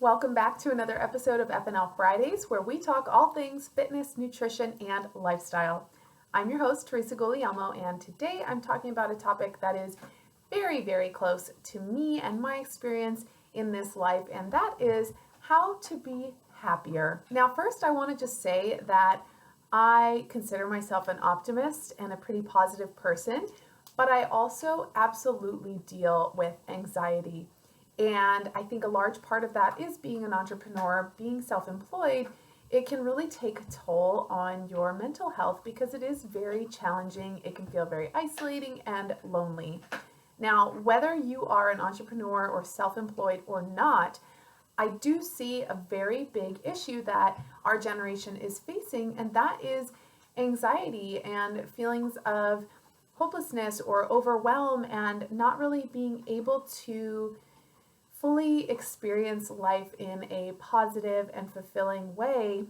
Welcome back to another episode of FNL Fridays, where we talk all things fitness, nutrition, and lifestyle. I'm your host, Teresa, and today I'm talking about a topic that is very, very close to me and my experience in this life, and that is how to be happier. Now, first, I want to just say that I consider myself an optimist and a pretty positive person, but I also absolutely deal with anxiety. And I think a large part of that is being an entrepreneur, being self-employed. It can really take a toll on your mental health because it is very challenging. It can feel very isolating and lonely. Now, whether you are an entrepreneur or self-employed or not, I do see a very big issue that our generation is facing, and that is anxiety and feelings of hopelessness or overwhelm and not really being able to fully experience life in a positive and fulfilling way,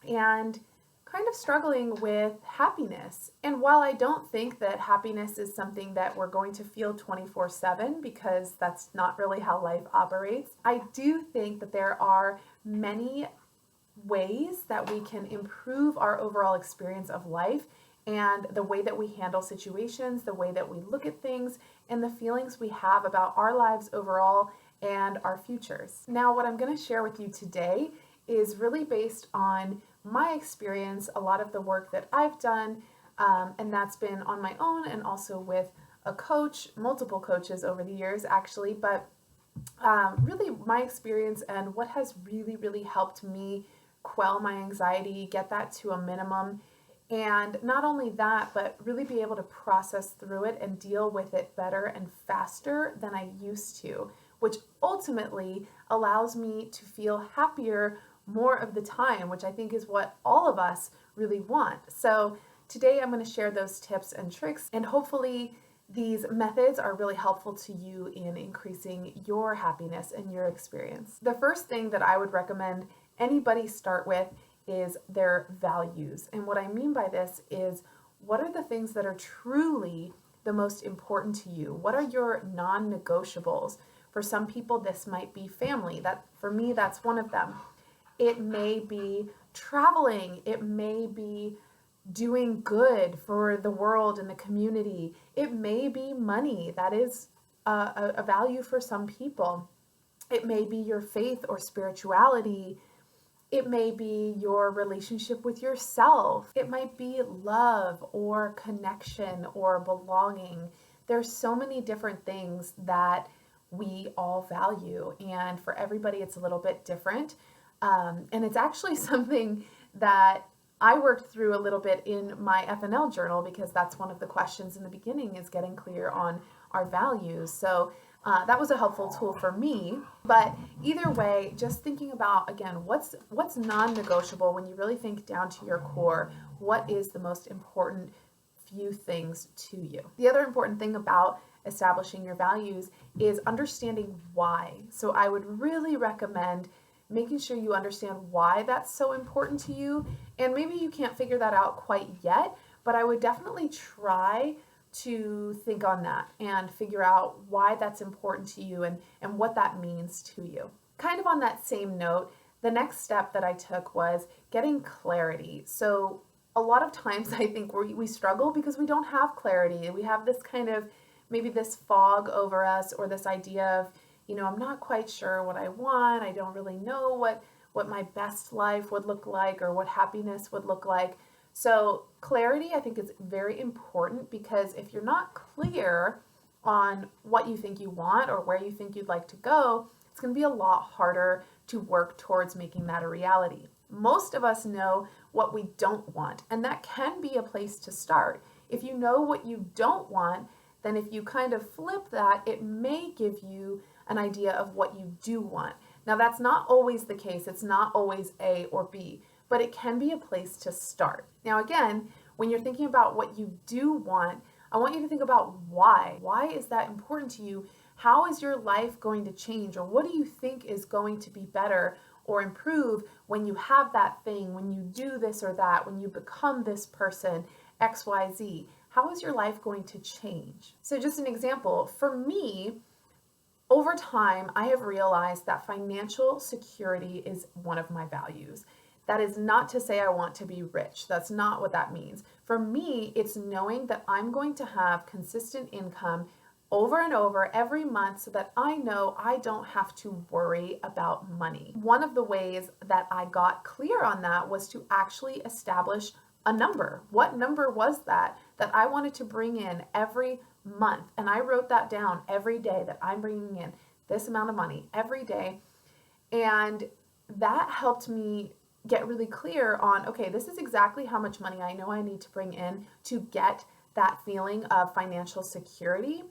and kind of struggling with happiness. And while I don't think that happiness is something that we're going to feel 24/7 because that's not really how life operates, I do think that there are many ways that we can improve our overall experience of life and the way that we handle situations, the way that we look at things, and the feelings we have about our lives overall and our futures. Now, what I'm going to share with you today is really based on my experience, a lot of the work that I've done, and that's been on my own and also with a coach, multiple coaches over the years actually, but really my experience and what has really helped me quell my anxiety, get that to a minimum, and not only that, but really be able to process through it and deal with it better and faster than I used to, which ultimately allows me to feel happier more of the time, which I think is what all of us really want. So today I'm going to share those tips and tricks, and hopefully these methods are really helpful to you in increasing your happiness and your experience. The first thing that I would recommend anybody start with is their values. And what I mean by this is, what are the things that are truly the most important to you? What are your non-negotiables? For some people, this might be family. For me, that's one of them. It may be traveling. It may be doing good for the world and the community. It may be money. That is a value for some people. It may be your faith or spirituality. It may be your relationship with yourself. It might be love or connection or belonging. There's so many different things that we all value, and for everybody it's a little bit different. And it's actually something that I worked through a little bit in my FNL journal, because that's one of the questions in the beginning, is getting clear on our values. So that was a helpful tool for me. But either way, just thinking about, again, what's non-negotiable when you really think down to your core. What is the most important few things to you? The other important thing about establishing your values is understanding why. So I would really recommend making sure you understand why that's so important to you. And maybe you can't figure that out quite yet, but I would definitely try to think on that and figure out why that's important to you and what that means to you. Kind of on that same note, the next step that I took was getting clarity. So a lot of times I think we struggle because we don't have clarity. We have this kind of, maybe this fog over us, or this idea of, I'm not quite sure what I want. I don't really know what my best life would look like or what happiness would look like. So clarity, I think, is very important, because if you're not clear on what you think you want or where you think you'd like to go, it's going to be a lot harder to work towards making that a reality. Most of us know what we don't want, and that can be a place to start. If you know what you don't want, then if you kind of flip that, it may give you an idea of what you do want. Now, that's not always the case. It's not always A or B, but it can be a place to start. Now, again, when you're thinking about what you do want, I want you to think about why. Why is that important to you? How is your life going to change? Or what do you think is going to be better or improve when you have that thing, when you do this or that, when you become this person, XYZ? How is your life going to change? So just an example, for me, Over time, I have realized that financial security is one of my values. That is not to say I want to be rich. That's not what that means. For me, it's knowing that I'm going to have consistent income over and over every month so that I know I don't have to worry about money. One of the ways that I got clear on that was to actually establish a number. What number was that I wanted to bring in every month? And I wrote that down every day, that I'm bringing in this amount of money every day. And that helped me get really clear on, okay, this is exactly how much money I know I need to bring in to get that feeling of financial security.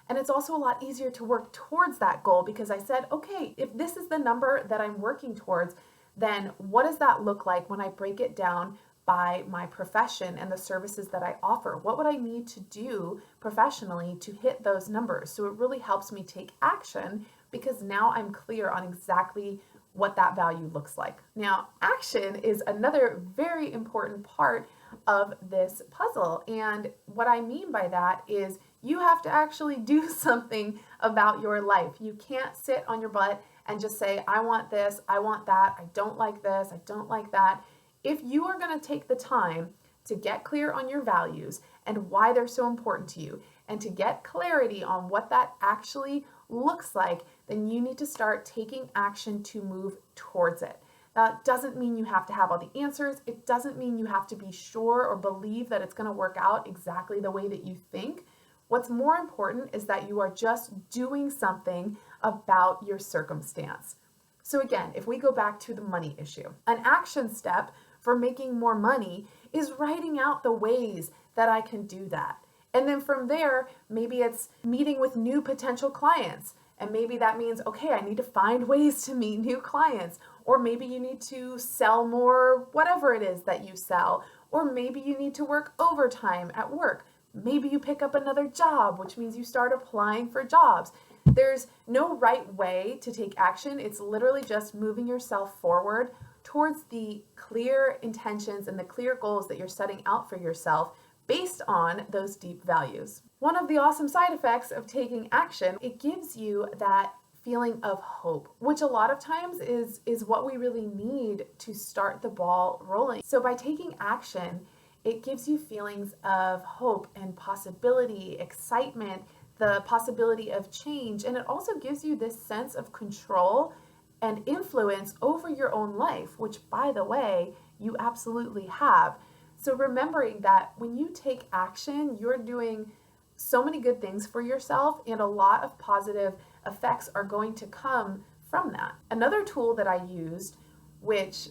And it's also a lot easier to work towards that goal because I said, okay, if this is the number that I'm working towards, then what does that look like when I break it down by my profession and the services that I offer? What would I need to do professionally to hit those numbers? So it really helps me take action because now I'm clear on exactly what that value looks like. Now, action is another very important part of this puzzle. And what I mean by that is you have to actually do something about your life. You can't sit on your butt and just say, I want this, I want that, I don't like this, I don't like that. If you are going to take the time to get clear on your values and why they're so important to you, and to get clarity on what that actually looks like, then you need to start taking action to move towards it. That doesn't mean you have to have all the answers. It doesn't mean you have to be sure or believe that it's going to work out exactly the way that you think. What's more important is that you are just doing something about your circumstance. So again, if we go back to the money issue, an action step for making more money is writing out the ways that I can do that. And then from there, maybe it's meeting with new potential clients. And maybe that means, okay, I need to find ways to meet new clients. Or maybe you need to sell more, whatever it is that you sell. Or maybe you need to work overtime at work. Maybe you pick up another job, which means you start applying for jobs. There's no right way to take action. It's literally just moving yourself forward towards the clear intentions and the clear goals that you're setting out for yourself based on those deep values. One of the awesome side effects of taking action, it gives you that feeling of hope, which a lot of times is what we really need to start the ball rolling. So by taking action, it gives you feelings of hope and possibility, excitement, the possibility of change, and it also gives you this sense of control and influence over your own life, which, by the way, you absolutely have. So remembering that when you take action, you're doing so many good things for yourself, and a lot of positive effects are going to come from that. Another tool that I used, which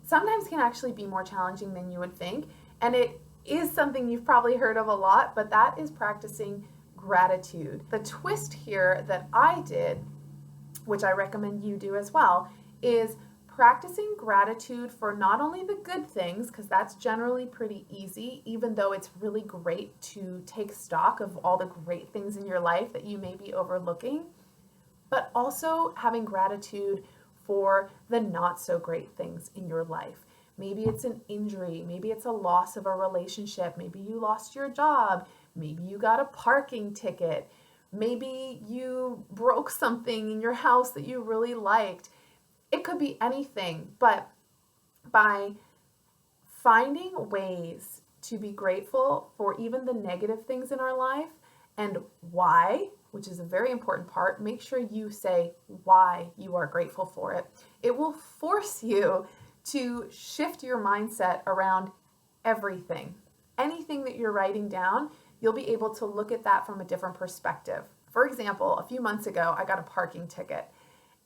sometimes can actually be more challenging than you would think, and it is something you've probably heard of a lot, but that is practicing gratitude. The twist here that I did, which I recommend you do as well, is practicing gratitude for not only the good things, because that's generally pretty easy, even though it's really great to take stock of all the great things in your life that you may be overlooking, but also having gratitude for the not so great things in your life. Maybe it's an injury, maybe it's a loss of a relationship, maybe you lost your job, maybe you got a parking ticket, maybe you broke something in your house that you really liked. It could be anything, but by finding ways to be grateful for even the negative things in our life and why, which is a very important part, make sure you say why you are grateful for it. It will force you to shift your mindset around everything. Anything that you're writing down, you'll be able to look at that from a different perspective. For example, a few months ago, I got a parking ticket,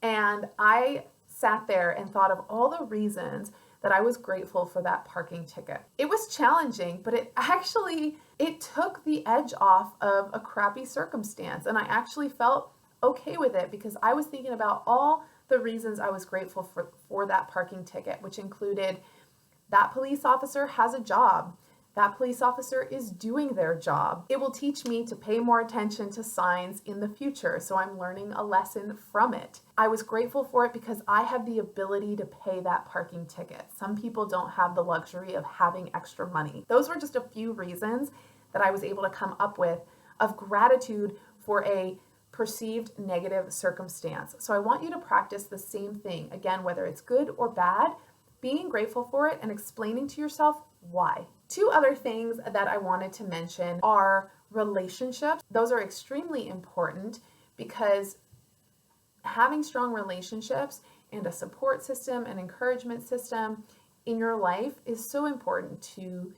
and I sat there and thought of all the reasons that I was grateful for that parking ticket. It was challenging, but it took the edge off of a crappy circumstance, and I actually felt okay with it because I was thinking about all the reasons I was grateful for that parking ticket, which included that police officer has a job. That police officer is doing their job. It will teach me to pay more attention to signs in the future, so I'm learning a lesson from it. I was grateful for it because I have the ability to pay that parking ticket. Some people don't have the luxury of having extra money. Those were just a few reasons that I was able to come up with of gratitude for a perceived negative circumstance. So I want you to practice the same thing. Again, whether it's good or bad, being grateful for it and explaining to yourself why. Two other things that I wanted to mention are relationships. Those are extremely important because having strong relationships and a support system and encouragement system in your life is so important to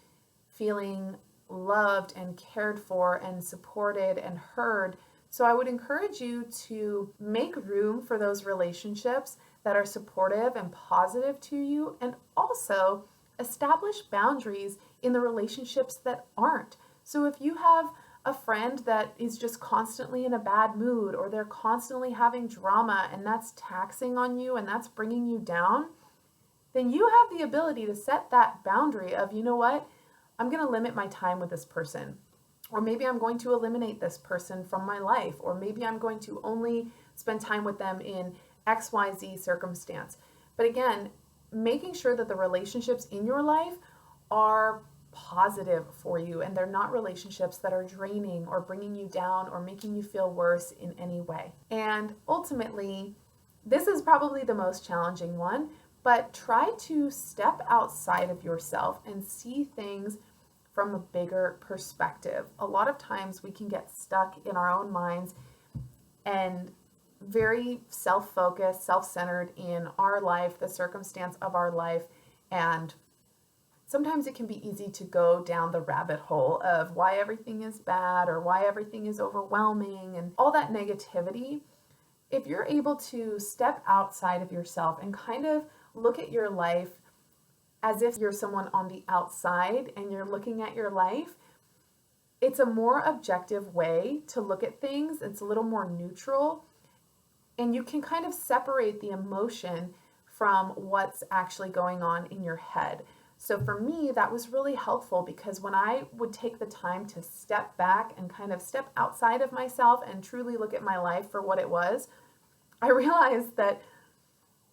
feeling loved and cared for and supported and heard. So I would encourage you to make room for those relationships that are supportive and positive to you, and also establish boundaries in the relationships that aren't. So if you have a friend that is just constantly in a bad mood, or they're constantly having drama and that's taxing on you and that's bringing you down, then you have the ability to set that boundary of, you know what, I'm going to limit my time with this person. Or maybe I'm going to eliminate this person from my life. Or maybe I'm going to only spend time with them in XYZ circumstance. But again, making sure that the relationships in your life are positive for you and they're not relationships that are draining or bringing you down or making you feel worse in any way. And ultimately, this is probably the most challenging one, but try to step outside of yourself and see things from a bigger perspective. A lot of times we can get stuck in our own minds and very self-focused, self-centered in our life, the circumstance of our life, and sometimes it can be easy to go down the rabbit hole of why everything is bad or why everything is overwhelming and all that negativity. If you're able to step outside of yourself and kind of look at your life as if you're someone on the outside and you're looking at your life, it's a more objective way to look at things. It's a little more neutral, and you can kind of separate the emotion from what's actually going on in your head. So for me, that was really helpful because when I would take the time to step back and kind of step outside of myself and truly look at my life for what it was, I realized that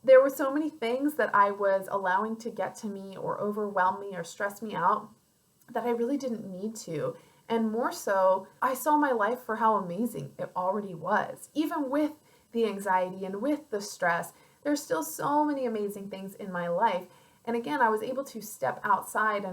there were so many things that I was allowing to get to me or overwhelm me or stress me out that I really didn't need to. And more so, I saw my life for how amazing it already was. Even with the anxiety and with the stress, there's still so many amazing things in my life. And again, I was able to step outside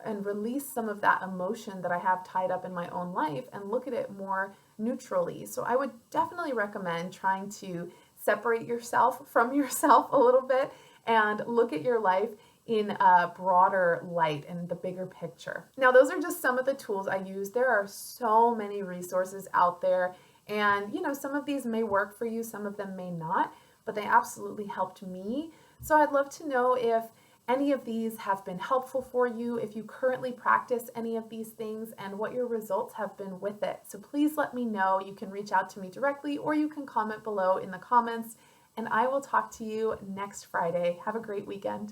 and release some of that emotion that I have tied up in my own life and look at it more neutrally. So I would definitely recommend trying to separate yourself from yourself a little bit and look at your life in a broader light and the bigger picture. Now, those are just some of the tools I use. There are so many resources out there, and some of these may work for you, some of them may not, but they absolutely helped me. So I'd love to know if any of these have been helpful for you, if you currently practice any of these things, and what your results have been with it. So please let me know. You can reach out to me directly, or you can comment below in the comments, and I will talk to you next Friday. Have a great weekend.